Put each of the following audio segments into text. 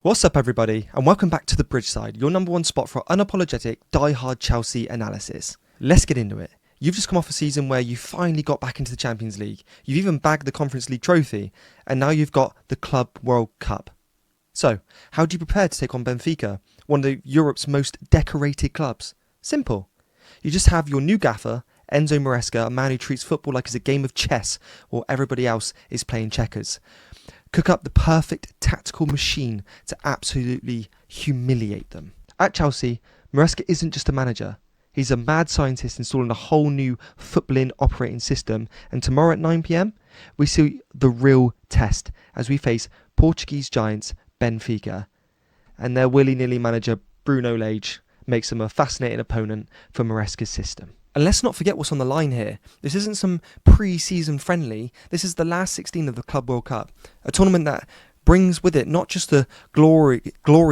What's up everybody, and welcome back to the Bridge Side, your number one spot for unapologetic, die-hard Chelsea analysis. Let's get into it. You've just come off a season where you finally got back into the Champions League, you've even bagged the Conference League trophy, and now you've got the Club World Cup. So, how do you prepare to take on Benfica, one of Europe's most decorated clubs? Simple. You just have your new gaffer, Enzo Moreschi, a man who treats football like it's a game of chess, while everybody else is playing checkers. Cook up the perfect tactical machine to absolutely humiliate them. At Chelsea, Moreschi isn't just a manager. He's a mad scientist installing a whole new footballing operating system, and tomorrow at 9 PM, we see the real test as we face Portuguese giants Benfica, and their willy-nilly manager Bruno Lage makes them a fascinating opponent for Moreschi's system. And let's not forget what's on the line here. This isn't some pre-season friendly. This is the last 16 of the Club World Cup, a tournament that brings with it not just the glory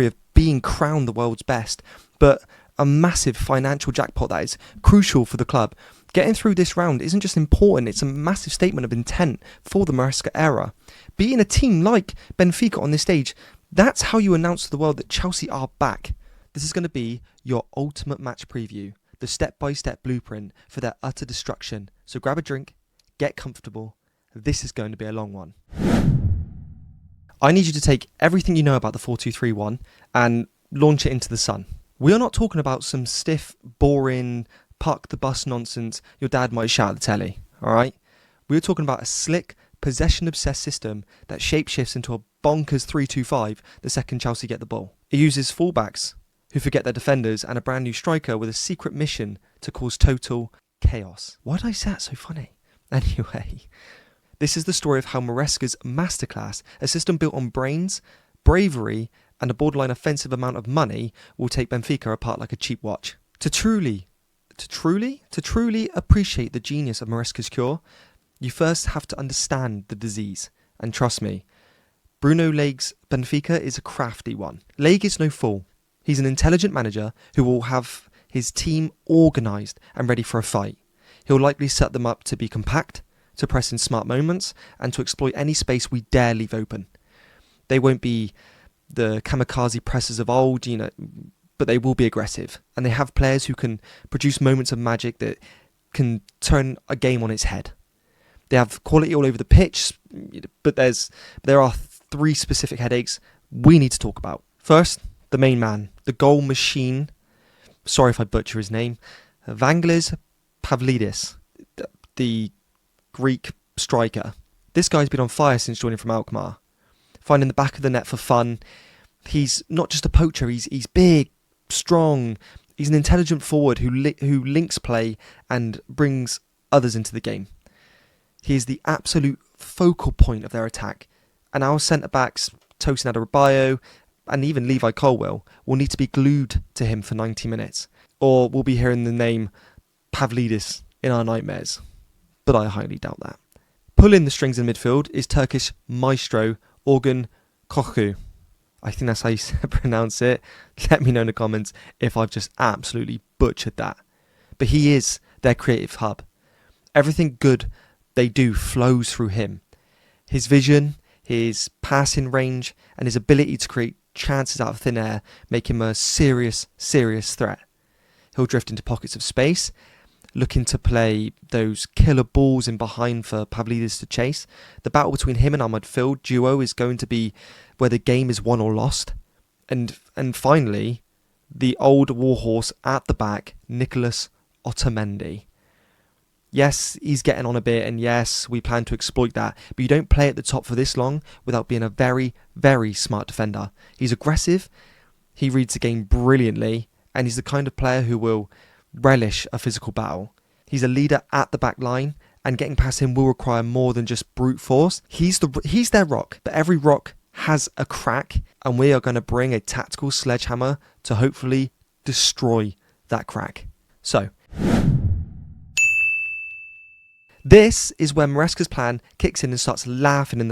of being crowned the world's best, but a massive financial jackpot that is crucial for the club. Getting through this round isn't just important, it's a massive statement of intent for the Moreschi era. Beating a team like Benfica on this stage, that's how you announce to the world that Chelsea are back. This is going to be your ultimate match preview, the step-by-step blueprint for their utter destruction. So grab a drink, get comfortable. This is going to be a long one. I need you to take everything you know about the 4-2-3-1 and launch it into the sun. We are not talking about some stiff, boring, park the bus nonsense your dad might shout at the telly, alright? We are talking about a slick, possession-obsessed system that shapeshifts into a bonkers 3-2-5 the second Chelsea get the ball. It uses fullbacks who forget their defenders, and a brand new striker with a secret mission to cause total chaos. Why did I say that so funny? Anyway, this is the story of how Moreschi's masterclass, a system built on brains, bravery, and a borderline offensive amount of money, will take Benfica apart like a cheap watch. To truly appreciate the genius of Moreschi's cure, you first have to understand the disease. And trust me, Bruno Lage's Benfica is a crafty one. Lage is no fool. He's an intelligent manager who will have his team organised and ready for a fight. He'll likely set them up to be compact, to press in smart moments, and to exploit any space we dare leave open. They won't be the kamikaze pressers of old, but they will be aggressive. And they have players who can produce moments of magic that can turn a game on its head. They have quality all over the pitch, but there are three specific headaches we need to talk about. First, the main man, the goal machine, sorry if I butcher his name, Vangelis Pavlidis, the Greek striker. This guy's been on fire since joining from Alkmaar, finding the back of the net for fun. He's not just a poacher, he's big, strong, he's an intelligent forward who links play and brings others into the game. He is the absolute focal point of their attack, and our centre-backs, Tosin Adarabioyo, and even Levi Colwill will need to be glued to him for 90 minutes, or we'll be hearing the name Pavlidis in our nightmares, but I highly doubt that. Pulling the strings in midfield is Turkish maestro Orgun Kokcu. I think that's how you pronounce it. Let me know in the comments if I've just absolutely butchered that. But he is their creative hub. Everything good they do flows through him. His vision, his passing range, and his ability to create chances out of thin air make him a serious threat. He'll drift into pockets of space, looking to play those killer balls in behind for Pavlidis to chase. The battle between him and our midfield duo is going to be where the game is won or lost. And finally, the old warhorse at the back, Nicolas Otamendi. Yes, he's getting on a bit, and yes, we plan to exploit that, but you don't play at the top for this long without being a very, very smart defender. He's aggressive, he reads the game brilliantly, and he's the kind of player who will relish a physical battle. He's a leader at the back line, and getting past him will require more than just brute force. He's their rock, but every rock has a crack, and we are going to bring a tactical sledgehammer to hopefully destroy that crack. So, this is where Moreschi's plan kicks in and starts laughing in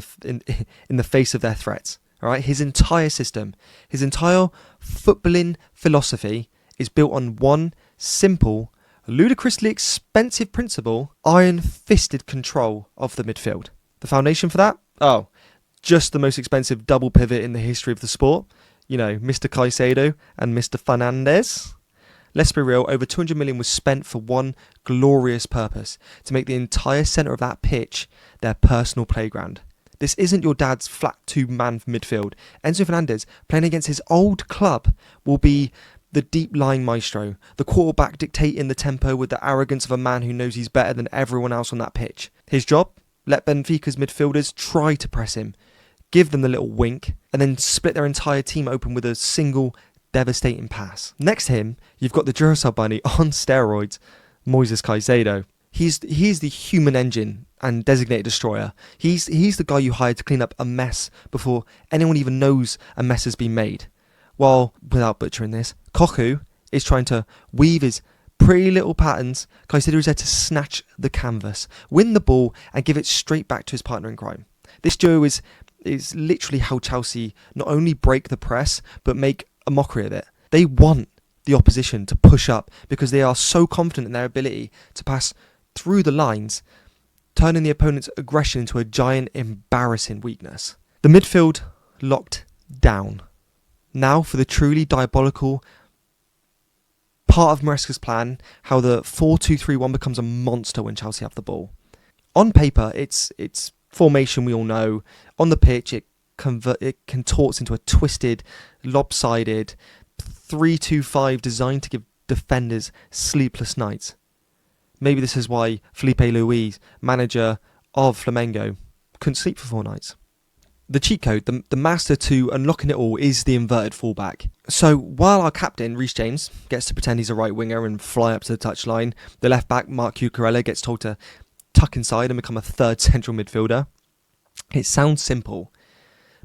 the face of their threats. All right, his entire system, his entire footballing philosophy is built on one simple, ludicrously expensive principle: iron-fisted control of the midfield. The foundation for that? Oh, just the most expensive double pivot in the history of the sport. You know, Mr. Caicedo and Mr. Fernandes. Let's be real, over 200 million was spent for one glorious purpose, to make the entire centre of that pitch their personal playground. This isn't your dad's flat two-man midfield. Enzo Fernandez, playing against his old club, will be the deep-lying maestro, the quarterback dictating the tempo with the arrogance of a man who knows he's better than everyone else on that pitch. His job? Let Benfica's midfielders try to press him, give them the little wink, and then split their entire team open with a single devastating pass. Next to him, you've got the Duracell bunny on steroids, Moises Caicedo. He's the human engine and designated destroyer. He's the guy you hired to clean up a mess before anyone even knows a mess has been made. While, without butchering this, Kokcu is trying to weave his pretty little patterns. Caicedo is there to snatch the canvas, win the ball, and give it straight back to his partner in crime. This duo is literally how Chelsea not only break the press, but make a mockery of it. They want the opposition to push up because they are so confident in their ability to pass through the lines, turning the opponent's aggression into a giant, embarrassing weakness. The midfield locked down. Now for the truly diabolical part of Moreschi's plan, how the 4-2-3-1 becomes a monster when Chelsea have the ball. On paper, it's formation we all know. On the pitch, it contorts into a twisted, lopsided 3-2-5 designed to give defenders sleepless nights. Maybe this is why Felipe Luis, manager of Flamengo, couldn't sleep for 4 nights. The cheat code, the master to unlocking it all, is the inverted fullback. So while our captain, Reece James, gets to pretend he's a right winger and fly up to the touchline, the left back, Marc Cucurella, gets told to tuck inside and become a third central midfielder. It sounds simple,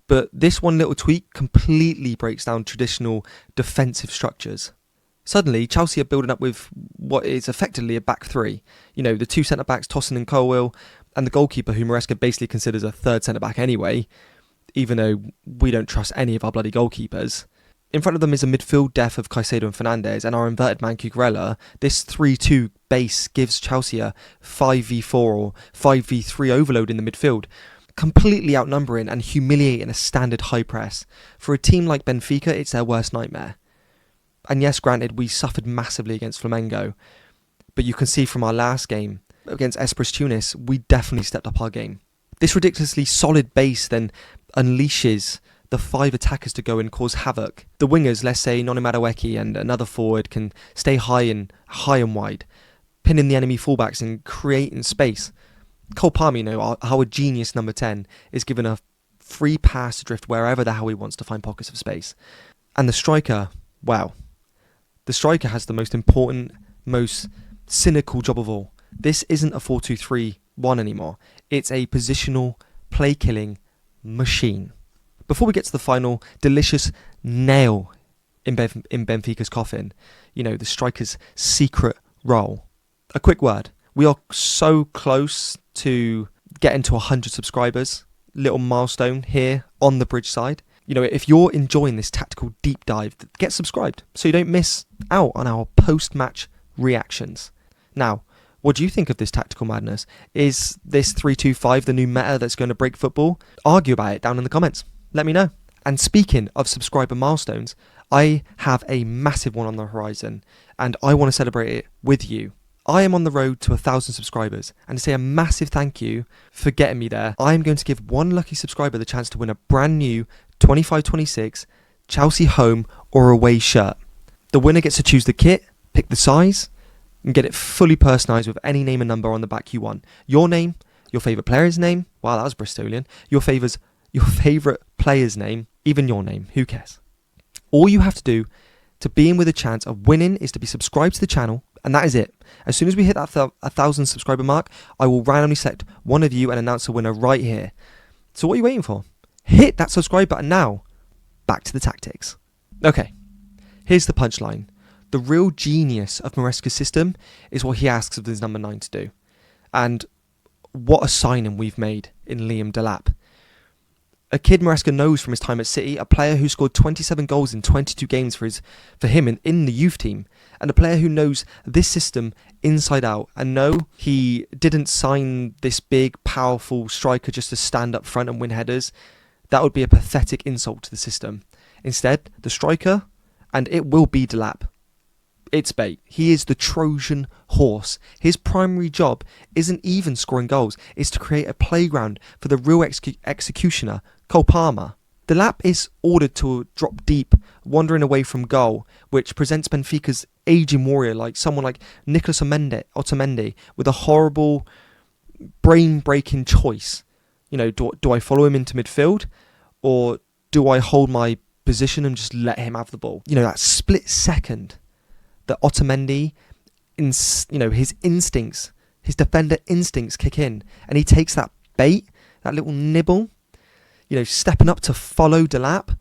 but this one little tweak completely breaks down traditional defensive structures. Suddenly, Chelsea are building up with what is effectively a back three. You know, the 2 centre-backs, Tosin and Colwill, and the goalkeeper, who Moreschi basically considers a third centre-back anyway, even though we don't trust any of our bloody goalkeepers. In front of them is a midfield depth of Caicedo and Fernandes, and our inverted man Cucurella. This 3-2 base gives Chelsea a 5v4 or 5v3 overload in the midfield, completely outnumbering and humiliating a standard high press. For a team like Benfica, it's their worst nightmare. And yes, granted, we suffered massively against Flamengo, but you can see from our last game against Espirito Tunis, we definitely stepped up our game. This ridiculously solid base then unleashes the 5 attackers to go and cause havoc. The wingers, let's say Noni Madueke and another forward, can stay high and wide, pinning the enemy fullbacks and creating space. Cole Palmer, our genius number 10, is given a free pass to drift wherever the hell he wants to find pockets of space. And the striker, wow. The striker has the most important, most cynical job of all. This isn't a 4-2-3-1 anymore. It's a positional, play-killing machine. Before we get to the final delicious nail in Benfica's coffin, you know, the striker's secret role. A quick word. We are so close to getting to 100 subscribers. Little milestone here on the bridge side. You know, if you're enjoying this tactical deep dive, get subscribed so you don't miss out on our post-match reactions. Now, what do you think of this tactical madness? Is this 3-2-5 the new meta that's going to break football? Argue about it down in the comments. Let me know. And speaking of subscriber milestones, I have a massive one on the horizon, and I want to celebrate it with you. I am on the road to 1,000 subscribers, and to say a massive thank you for getting me there, I am going to give one lucky subscriber the chance to win a brand new 25-26 Chelsea home or away shirt. The winner gets to choose the kit, pick the size, and get it fully personalised with any name and number on the back you want. Your name, your favourite player's name, wow, that was Bristolian, your favourite player's name, even your name, who cares? All you have to do to be in with a chance of winning is to be subscribed to the channel, and that is it. As soon as we hit that 1,000 subscriber mark, I will randomly select one of you and announce a winner right here. So what are you waiting for? Hit that subscribe button now. Back to the tactics. Okay, here's the punchline. The real genius of Moreschi's system is what he asks of his number 9 to do. And what a signing we've made in Liam Delap. A kid Moreschi knows from his time at City, a player who scored 27 goals in 22 games for him in the youth team, and a player who knows this system inside out. And no, he didn't sign this big, powerful striker just to stand up front and win headers. That would be a pathetic insult to the system. Instead, the striker, and it will be Delap. It's bait. He is the Trojan horse. His primary job isn't even scoring goals. It's to create a playground for the real executioner, Cole Palmer. Delap is ordered to drop deep, wandering away from goal, which presents Benfica's ageing warrior like someone like Nicolas Otamendi with a horrible, brain-breaking choice. Do I follow him into midfield, or do I hold my position and just let him have the ball? That split second that Otamendi, his instincts, his defender instincts kick in, and he takes that bait, that little nibble, stepping up to follow Delap.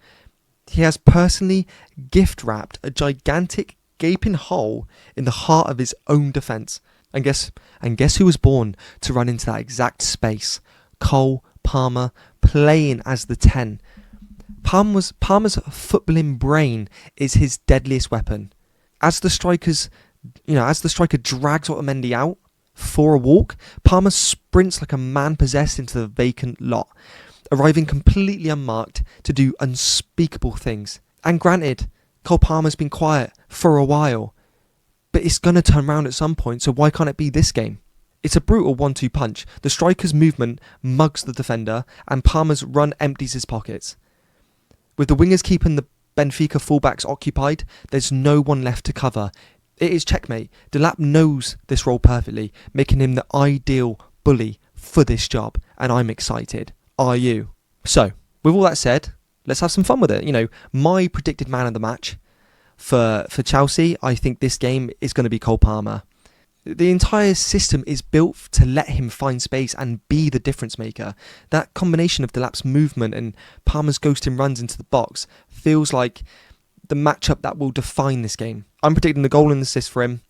He has personally gift-wrapped a gigantic gaping hole in the heart of his own defence. And guess who was born to run into that exact space? Cole Palmer, playing as the 10. Palmer's footballing brain is his deadliest weapon. As the striker drags Otamendi out for a walk, Palmer sprints like a man possessed into the vacant lot, arriving completely unmarked to do unspeakable things. And granted, Cole Palmer's been quiet for a while, but it's going to turn around at some point, so why can't it be this game? It's a brutal 1-2 punch. The striker's movement mugs the defender, and Palmer's run empties his pockets. With the wingers keeping the Benfica fullbacks occupied, there's no one left to cover. It is checkmate. Delap knows this role perfectly, making him the ideal bully for this job, and I'm excited. Are you? So, with all that said, let's have some fun with it. My predicted man of the match for Chelsea, I think this game is going to be Cole Palmer. The entire system is built to let him find space and be the difference maker. That combination of Delap's movement and Palmer's ghosting runs into the box feels like the matchup that will define this game. I'm predicting the goal and assist for him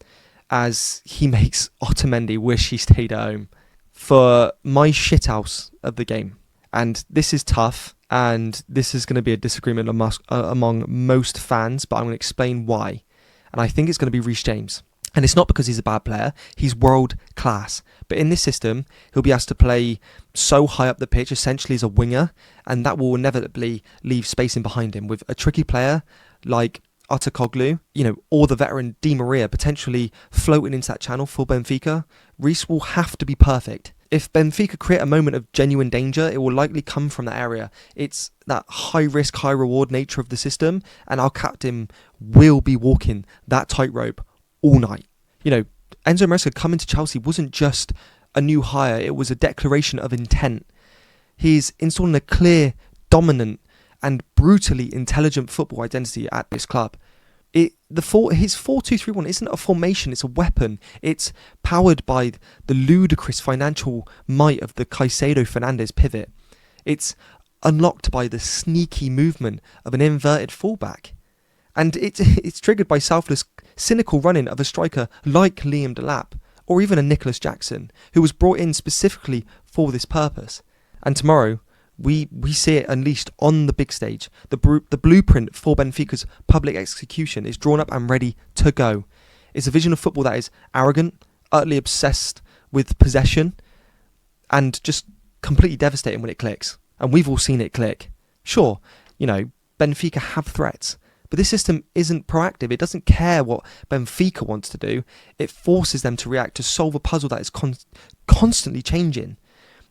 as he makes Otamendi wish he stayed at home. For my shithouse of the game, and this is tough, and this is going to be a disagreement among most fans, but I'm going to explain why. And I think it's going to be Reece James. And it's not because he's a bad player, he's world class. But in this system, he'll be asked to play so high up the pitch, essentially as a winger, and that will inevitably leave space in behind him. With a tricky player like Kokcu, or the veteran Di Maria potentially floating into that channel for Benfica, Reece will have to be perfect. If Benfica create a moment of genuine danger, it will likely come from that area. It's that high risk, high reward nature of the system, and our captain will be walking that tightrope all night. Enzo Moreschi coming to Chelsea wasn't just a new hire, it was a declaration of intent. He's installing a clear, dominant and brutally intelligent football identity at this club. His 4-2-3-1 isn't a formation, it's a weapon. It's powered by the ludicrous financial might of the Caicedo-Fernandes pivot. It's unlocked by the sneaky movement of an inverted fullback. And it's triggered by selfless, cynical running of a striker like Liam Delap, or even a Nicholas Jackson, who was brought in specifically for this purpose. And tomorrow, we see it unleashed on the big stage. The blueprint for Benfica's public execution is drawn up and ready to go. It's a vision of football that is arrogant, utterly obsessed with possession, and just completely devastating when it clicks. And we've all seen it click. Sure, Benfica have threats, but this system isn't proactive. It doesn't care what Benfica wants to do. It forces them to react to solve a puzzle that is constantly changing.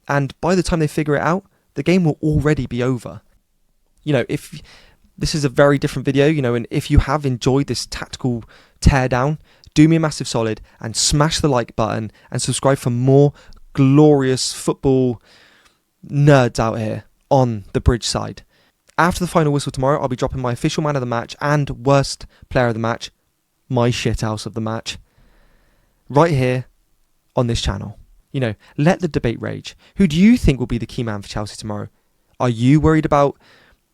And by the time they figure it out, the game will already be over. If this is a very different video, and if you have enjoyed this tactical teardown, do me a massive solid and smash the like button and subscribe for more glorious football nerds out here on the bridge side. After the final whistle tomorrow, I'll be dropping my official man of the match and worst player of the match, my shithouse of the match, right here on this channel. Let the debate rage. Who do you think will be the key man for Chelsea tomorrow? Are you worried about,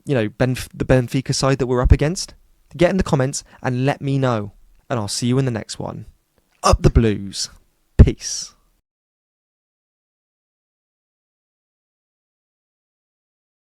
the Benfica side that we're up against? Get in the comments and let me know. And I'll see you in the next one. Up the Blues. Peace.